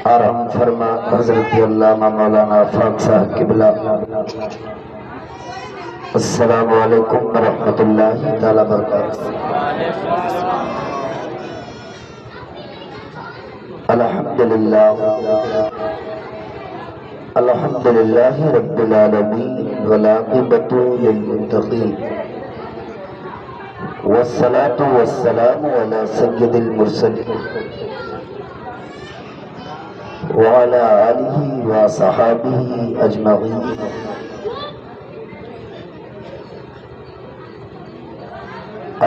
آرام فرما حضرت علامہ مولانا فاق صاحب قبلہ۔ السلام علیکم ورحمۃ اللہ تعالی وبرکاتہ۔ الحمدللہ الحمدللہ رب العالمین والعاقبۃ للمتقین والصلاة والسلام على سید المرسلین وعلى آلہ وصحابہ اجمعین۔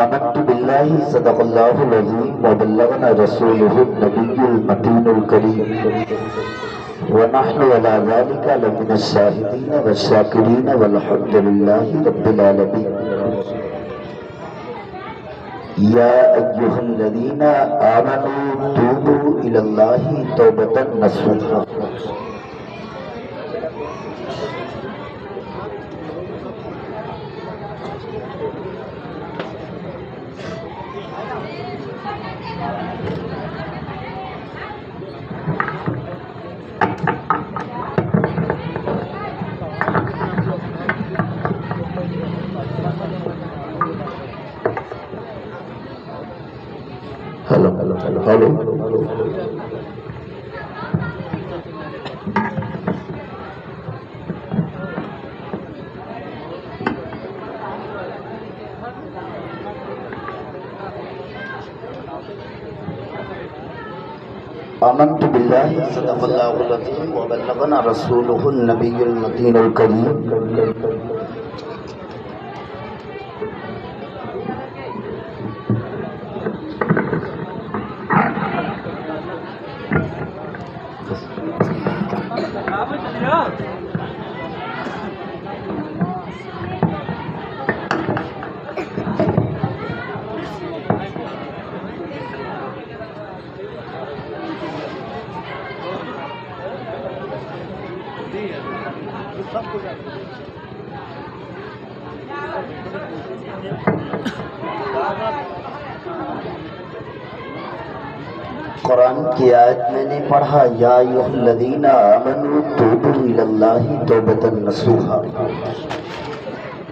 آمنت باللہ صدق اللہ العظیم وبلغنا رسولہ النبی المتین الکریم ونحن على ذلك لمن الشاہدین والشاکرین والحمد للہ رب العالمین۔ یا ایہا الذین آمنوا توبوا الی اللہ توبۃ نصوحا۔ ہلو آمنت باللہ صدق اللہ العظیم وبلغنا رسولہ النبی المتین الکریم۔ قرآن کی آیت میں نے پڑھا یا ایھا الذین آمنوا توبوا الی اللہ توبۃ نصوحا۔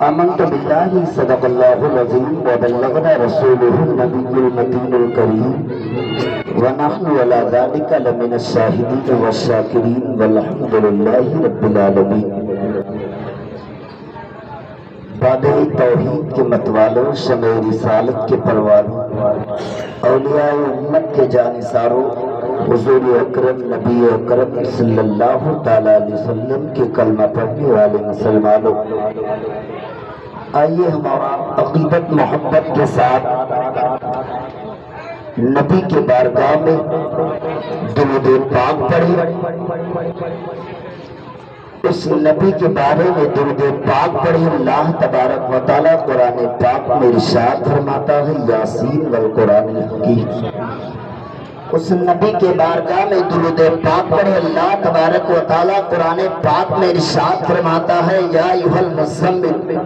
آمنت باللہ صدق اللہ العظیم وبلغنا رسولہ النبی المتین الکریم ونحن علی ذلک لمن الشاہدین والشاکرین والحمد للہ رب العالمین۔ بادِ توحید کے متوالوں، شمع رسالت کے پروانوں، اولیاء امت کے جانثاروں، حضور اکرم نبی اکرم صلی اللہ تعالی علیہ وسلم کے کلمہ پڑھنے والے مسلمانوں، آئیے ہمارا عقیدت محبت کے ساتھ نبی کے بارگاہ میں درود پاک پڑھیں۔ اس نبی کے بارے میں درود پاک پڑھیں۔ اللہ تبارک و تعالی قرآن پاک میں ارشاد فرماتا ہے یاسین والقرآن الحکیم۔ اس نبی کے بارگاہ میں درود پاک پڑھیں۔ اللہ تبارک و تعالی قرآن پاک میں ارشاد فرماتا ہے یا ایھا المزمل۔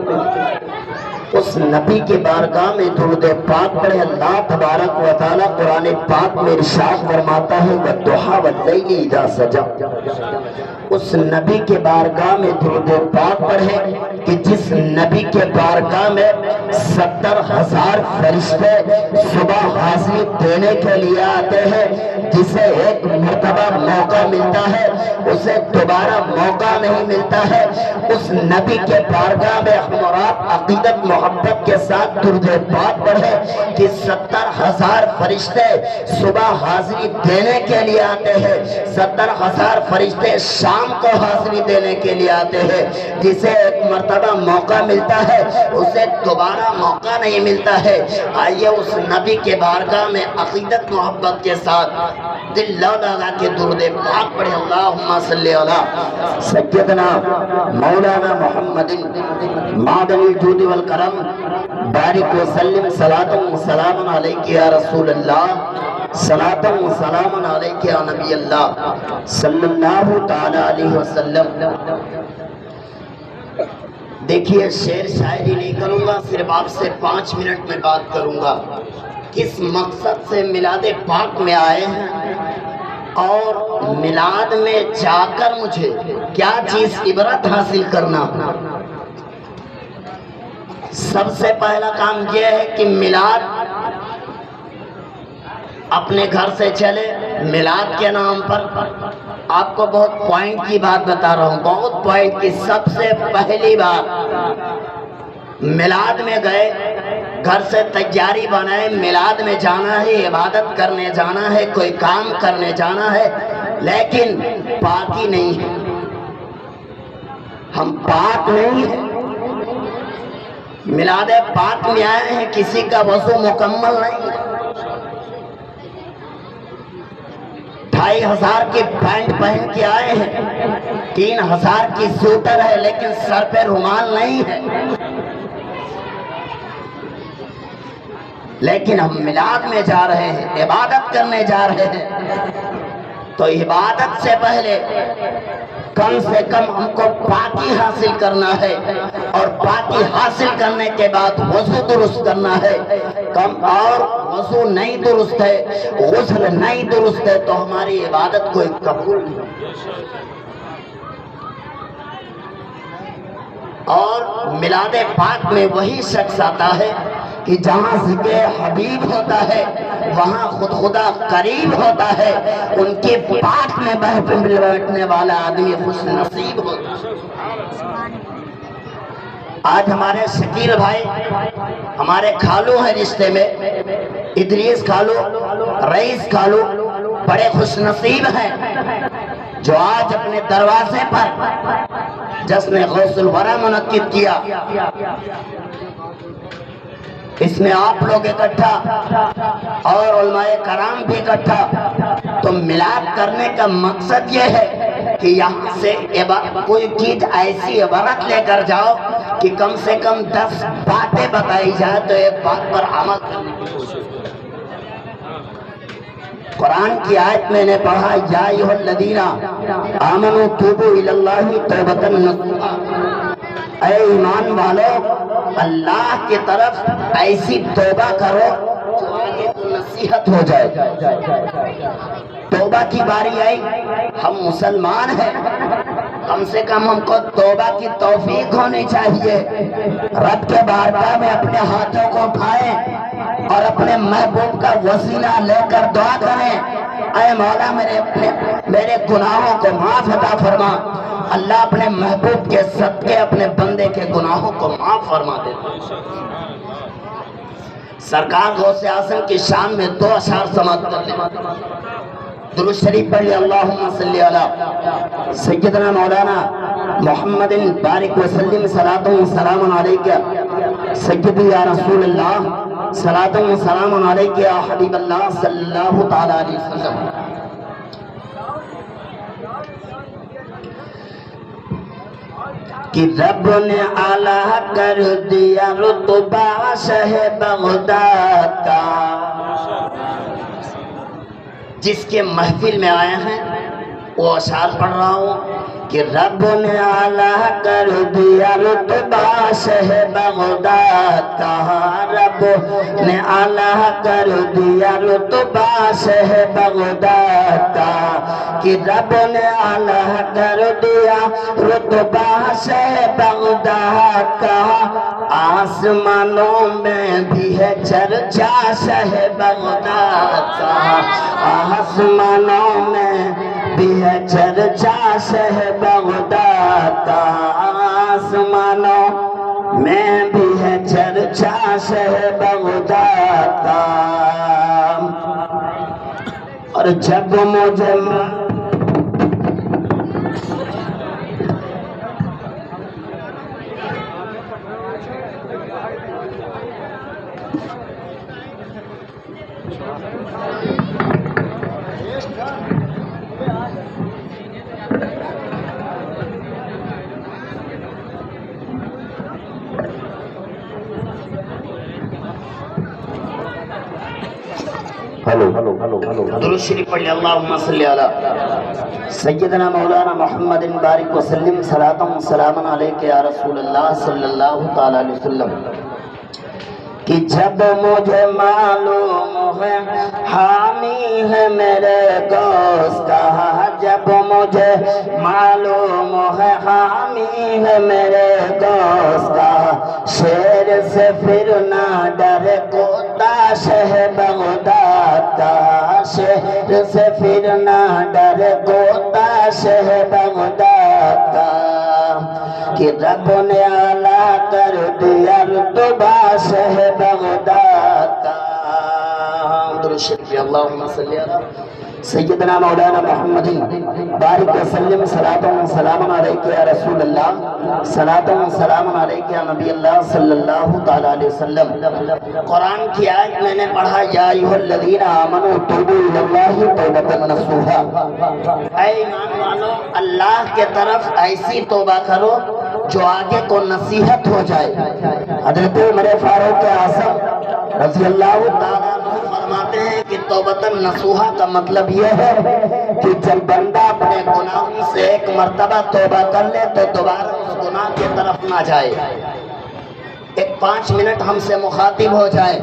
اس نبی کے بارگاہ میں درود پاک پڑھیں۔ اللہ تبارک و تعالی قرآن پاک میں ارشاد فرماتا ہے والضحیٰ واللیل اذا سجی۔ اس نبی کے بارگاہ میں درود پاک پڑھیں کہ جس نبی کے بارگاہ میں 70,000 فرشتے صبح حاضری دینے کے لیے آتے ہیں، جسے ایک مرتبہ موقع ملتا ہے اسے دوبارہ موقع نہیں ملتا ہے، اس نبی کے بارگاہ میں ہم اور آپ عقیدت محبت کے ساتھ درود پاک پڑھیں کہ 70,000 فرشتے صبح حاضری دینے کے لیے آتے ہیں، 70,000 فرشتے شام کو حاضری دینے کے لیے آتے ہیں، جسے ایک مرتبہ موقع ملتا ہے اسے دوبارہ موقع نہیں ملتا ہے۔ آئیے اس نبی کے بارگاہ میں عقیدت محبت کے ساتھ دل لگا کے درود پاک پڑھیں۔ اللہم صلی علی سیدنا مولانا محمد معدن الجود والکرم بارک وسلم صلاۃ و سلام علیک یا رسول اللہ، صلاۃ و سلام علیک یا نبی اللہ صلی اللہ تعالی علیہ وسلم۔ دیکھیے شعر شاعری نہیں کروں گا، صرف آپ سے 5 منٹ میں بات کروں گا کس مقصد سے میلاد پاک میں آئے ہیں اور میلاد میں جا کر مجھے کیا چیز عبرت حاصل کرنا. سب سے پہلا کام یہ ہے کہ میلاد اپنے گھر سے چلے. میلاد کے نام پر آپ کو بہت پوائنٹ کی بات بتا رہا ہوں, بہت پوائنٹ کی. سب سے پہلی بات, میلاد میں گئے, گھر سے تیاری بنائے, میلاد میں جانا ہے, عبادت کرنے جانا ہے, کوئی کام کرنے جانا ہے, لیکن پاکی نہیں ہے. ہم پاک نہیں ہیں. میلاد پاک میں آئے ہیں, کسی کا وضو مکمل نہیں ہے. 2500 کی پینٹ پہن کے آئے ہیں, 3000 کی سوٹر ہے, لیکن سر پہ رومال نہیں ہے. لیکن ہم میلاد میں جا رہے ہیں, عبادت کرنے جا رہے ہیں, تو عبادت سے پہلے کم سے کم ہم کو پاکی حاصل کرنا ہے, اور پاکی حاصل کرنے کے بعد وضو درست کرنا ہے. کم اور وضو نہیں درست ہے, غسل نہیں درست ہے, تو ہماری عبادت کوئی قبول نہیں. اور میلاد پاک میں وہی شخص آتا ہے کہ جہاں ذکر حبیب ہوتا ہے وہاں خود خدا قریب ہوتا ہے. ان کے پاک میں بیٹھنے والا آدمی خوش نصیب ہوتا ہے. آج ہمارے شکیل بھائی, ہمارے خالو ہیں رشتے میں, ادریس خالو, رئیس خالو, بڑے خوش نصیب ہیں جو آج اپنے دروازے پر جشن غوث الورا منعقد کیا. اس میں آپ لوگ اکٹھا اور علماء کرام بھی اکٹھا. تو میلاد کرنے کا مقصد یہ ہے کہ یہاں سے کوئی چیز ایسی عبرت لے کر جاؤ کہ کم سے کم 10 باتیں بتائی جائے تو ایک بات پر عمل کرنے کی کوشش. قرآن کی آیت میں نے پڑھا, یا ایھا الذین آمنوا توبوا الی اللہ توبۃ نصوحا. اے ایمان والو, اللہ کی طرف ایسی توبہ کرو جو آگے کو نصیحت ہو جائے. توبہ کی باری آئی, ہم مسلمان ہیں, کم سے کم ہم کو توبہ کی توفیق ہونی چاہیے. رب کے بارگاہ میں اپنے ہاتھوں کو اٹھائیں اور اپنے محبوب کا وسیلہ لے کر دعا کریں, اے مولا میرے گناہوں کو معاف عطا فرما. اللہ اپنے محبوب کے صدقے اپنے بندے کے گناہوں کو معاف فرما دیتا ہے. سرکار غوث اعظم کی شان میں 2 اشعار سماعت کر لیں. درود شریف پڑھیے, اللہم صلی علی سیدنا مولانا محمد بارک وسلم صلاۃ و سلام علیک سیدی یا رسول اللہ, صلاۃ و سلام علیک یا حبیب اللہ صلی اللہ تعالی علیہ وسلم. کہ رب نے اعلیٰ کر دیا رتبہ شہ بغداد کا. جس کے محفل میں آئے ہیں وہ اشعار پڑھ رہا ہوں کہ رب نے اعلیٰ کر دیا رتبہ شہ بغداد کا. رب نے اعلیٰ کر دیا رتبہ شہ بغداد کا. کہ رب نے اعلیٰ کر دیا رتبہ شہ بغداد کا. آسمانوں میں بھی ہے چرچا شہ بغداد کا. آسمانوں میں بھی ہے چرچا شہ بغداد کا. آسمانوں میں بھی ہے چرچا شہ بغداد کا. اور جب مجھے درود شریف پڑھ لیں, اللہم صلی علی سیدنا مولانا محمد بارک وسلم صلاۃ و سلام علیک یا رسول اللہ صلی اللہ تعالی علیہ وسلم. کہ جب مجھے معلوم ہے حامی ہے میرے گوشت کا، جب مجھے معلوم ہے حامی ہے میرے گوشت کا، شیر سے پھر نہ ڈرے کوتا شہ بغداد کا، شیر سے پھر نہ ڈرے کوتا شہ بغداد کا، کہ رب نے اعلیٰ کر دیا رتبہ شہ بغداد کا۔ درود شریف اللہم صلی علی سیدنا مولانا محمد بارک وسلم، صلاۃ و سلام علیک یا رسول اللہ، صلاۃ و سلام علیک یا نبی اللہ صلی اللہ تعالی علیہ وسلم۔ قرآن کی آیت میں نے پڑھا، یا ایھا الذین آمنوا توبوا الی اللہ توبۃ نصوحا، اے ایمان والو اللہ کے طرف ایسی توبہ کرو جو آگے کو نصیحت ہو جائے۔ حضرت عمر فاروق اعظم رضی اللہ تعالیٰ عنہ فرماتے ہیں کہ توبۃ نصوحا کا مطلب یہ ہے کہ جب بندہ اپنے گناہوں سے ایک مرتبہ توبہ کر لے تو دوبارہ اس گناہ کی طرف نہ جائے۔ ایک 5 منٹ ہم سے مخاطب ہو جائے،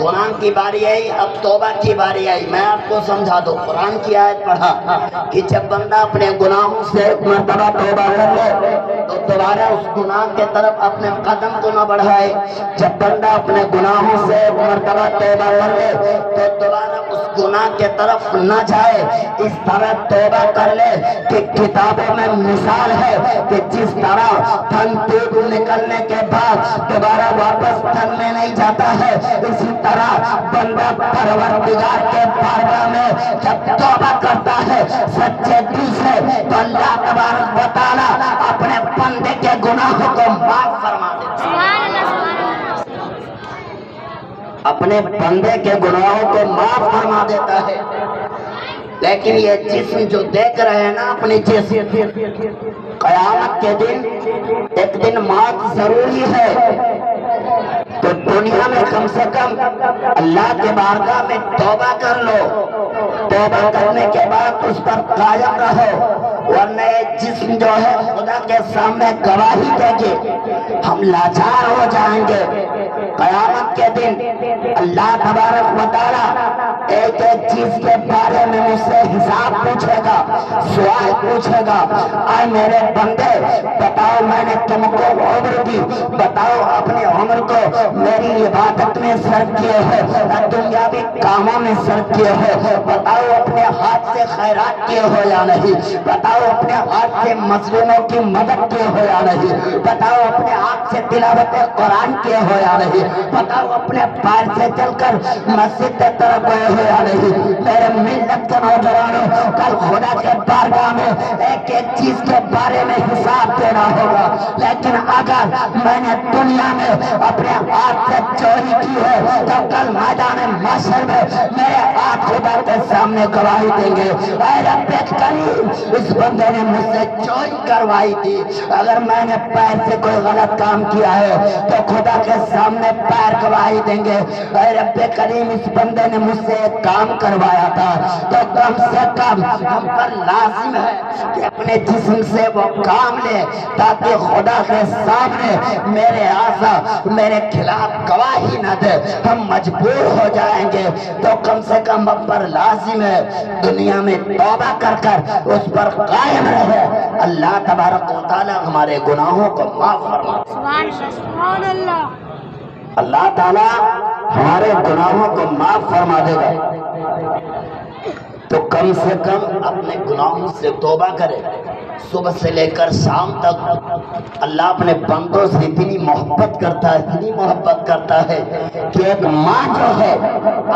گناہ کی باری آئی، اب توبہ کی باری آئی، میں آپ کو سمجھا دوں۔ قرآن کی آیت پڑھا کہ جب بندہ اپنے گناہوں سے ایک مرتبہ توبہ کر لے تو دوبارہ اس گناہ کے طرف اپنے قدم کو نہ بڑھائے۔ جب بندہ اپنے گناہوں سے ایک مرتبہ توبہ کر لے تو دوبارہ اس گناہ کے طرف نہ جائے۔ اس طرح توبہ کر لے کہ کتابوں میں مثال ہے کہ جس طرح دھن ٹوٹ نکلنے کے بعد دوبارہ واپس تن میں نہیں جاتا ہے، اسی طرح بندہ پروردگار کے بارگاہ میں جب توبہ کرتا ہے سچے دل سے تو اللہ تبارک و تعالی اپنے بندے کے گناہوں کو معاف فرما دیتا ہے، اپنے بندے کے گناہوں کو معاف فرما دیتا ہے۔ لیکن یہ جسم جو دیکھ رہے ہیں نا اپنی جسم، قیامت کے دن ایک دن موت ضروری ہے، تو دنیا میں کم سے کم اللہ کے بارگاہ میں توبہ کر لو، توبہ کرنے کے بعد اس پر قائم رہو، ورنہ یہ جسم جو ہے خدا کے سامنے گواہی دے گے، ہم لاچار ہو جائیں گے۔ قیامت کے دن اللہ تبارک و تعالی ایک ایک چیز کے بارے میں مجھ سے حساب پوچھے گا، سوال پوچھے گا، اے میرے بندے بتاؤ میں نے تم کو عمر دی، بتاؤ اپنی عمر کو میری عبادت میں صرف کیے ہو، دنیاوی کاموں میں صرف کیے ہو، بتاؤ اپنے ہاتھ سے خیرات کیے ہو یا نہیں، بتاؤ اپنے ہاتھ سے مظلوموں کی مدد کیے ہو یا نہیں، بتاؤ اپنے ہاتھ سے تلاوت قرآن کیے ہو یا نہیں، بتاؤ اپنے پیر سے چل کر مسجد کی طرف گئے ہو یا نہیں۔ میرے ملت کے نوجوانوں، کل خدا کے بارگاہ میں ایک ایک چیز کے بارے میں حساب دینا ہوگا، لیکن اگر میں نے دنیا میں اپنے ہاتھ سے چوری کی ہے تو کل میدان محشر میں میرے ہاتھ خدا کے سامنے گواہی دیں گے، اے رب کریم اس بندے نے مجھ سے چوری کروائی تھی۔ اگر میں نے پیر سے کوئی غلط کام کیا ہے تو خدا کے سامنے پیر گواہی دیں گے، اے رب کریم اس بندے نے مجھ سے ایک کام کروایا تھا، تو کم سے کم ہم پر لازم ہے کہ اپنے جسم سے وہ کام لے تاکہ خدا کے سامنے میرے آسا میرے خلاف گواہی نہ دے۔ ہم مجبور ہو جائیں گے تو کم سے کم ہم پر لازم ہے دنیا میں توبہ کر کر اس پر قائم رہے۔ اللہ تبارک و تعالی ہمارے گناہوں کو معاف فرما۔ سبحان اللہ۔ اللہ تعالی ہمارے گناہوں کو معاف فرما دے گا، تو کم سے کم اپنے گناہوں سے توبہ کرے۔ صبح سے لے کر شام تک اللہ اپنے بندوں سے اتنی محبت کرتا ہے، اتنی محبت کرتا ہے کہ ایک ماں جو ہے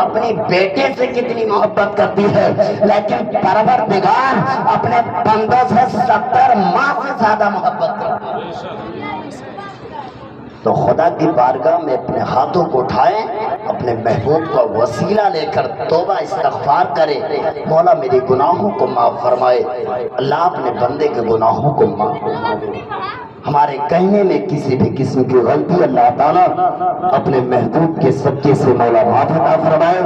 اپنی بیٹے سے کتنی محبت کرتی ہے، لیکن پروردگار اپنے بندوں سے 70 ماں سے زیادہ محبت کرتا ہے۔ تو خدا کی بارگاہ میں اپنے ہاتھوں کو اٹھائیں، اپنے محبوب کا وسیلہ لے کر توبہ استغفار کرے، مولا میری گناہوں کو معاف فرمائے۔ اللہ اپنے بندے کے گناہوں کو معاف فرمائے۔ ہمارے کہنے میں کسی بھی قسم کی غلطی اللہ تعالیٰ اپنے محبوب کے صدقے سے مولا معاف عطا فرمائے۔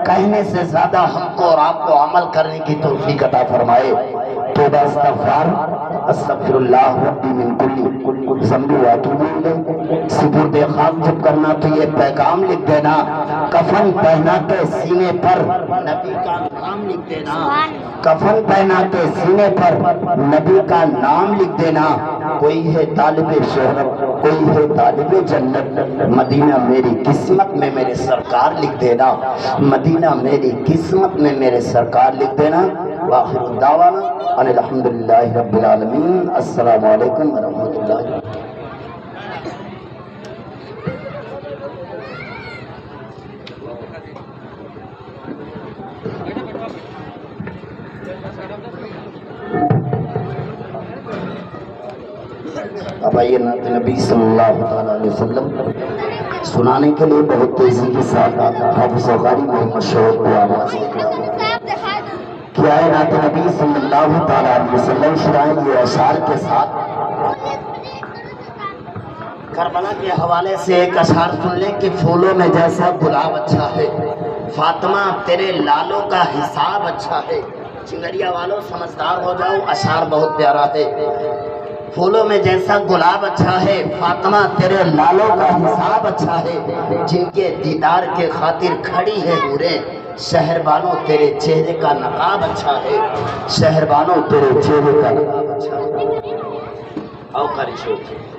کہنے سے زیادہ ہم کو اور آپ کو عمل کرنے کی توفیق عطا فرمائے۔ توبہ استغفار استغفر اللہ ربی من کل ذنب واتوب الیہ. سپرد خاک جب کرنا تو یہ پیغام لکھ دینا. کفن پہنا کے سینے پر نبی کا نام لکھ دینا. کفن پہنا کے سینے پر نبی کا نام لکھ دینا. کوئی ہے طالب شہرت, کوئی ہے طالب جنت. مدینہ میری قسمت میں میرے سرکار لکھ دینا. مدینہ میری قسمت میں میرے سرکار لکھ دینا. وآخر دعوانا ان الحمدللہ رب العالمین. السلام علیکم ورحمۃ اللہ. اب آئیے نعت نبی صلی اللہ تعالیٰ علیہ وسلم سنانے کے لیے بہت تیزی کے ساتھ حافظ غاری محمد شوق کو آواز کیا ہے. نعت نبی صلی اللہ تعالیٰ علیہ وسلم شرائیں یہ اشعار کے ساتھ. کربلا کے حوالے سے ایک اشعار سن لیں کہ پھولوں میں جیسا گلاب اچھا ہے, فاطمہ تیرے لالوں کا حساب اچھا ہے. چنگریا والوں سمجھدار ہو جاؤ, اشعار بہت پیارا ہے. پھولوں میں جیسا گلاب اچھا ہے, فاطمہ تیرے لالوں کا حساب اچھا ہے. جن کے دیدار کے خاطر کھڑی ہے حوریں, شہربانوں تیرے چہرے کا نقاب اچھا ہے. شہربانوں تیرے چہرے کا نقاب اچھا ہے. آؤ قاری شوق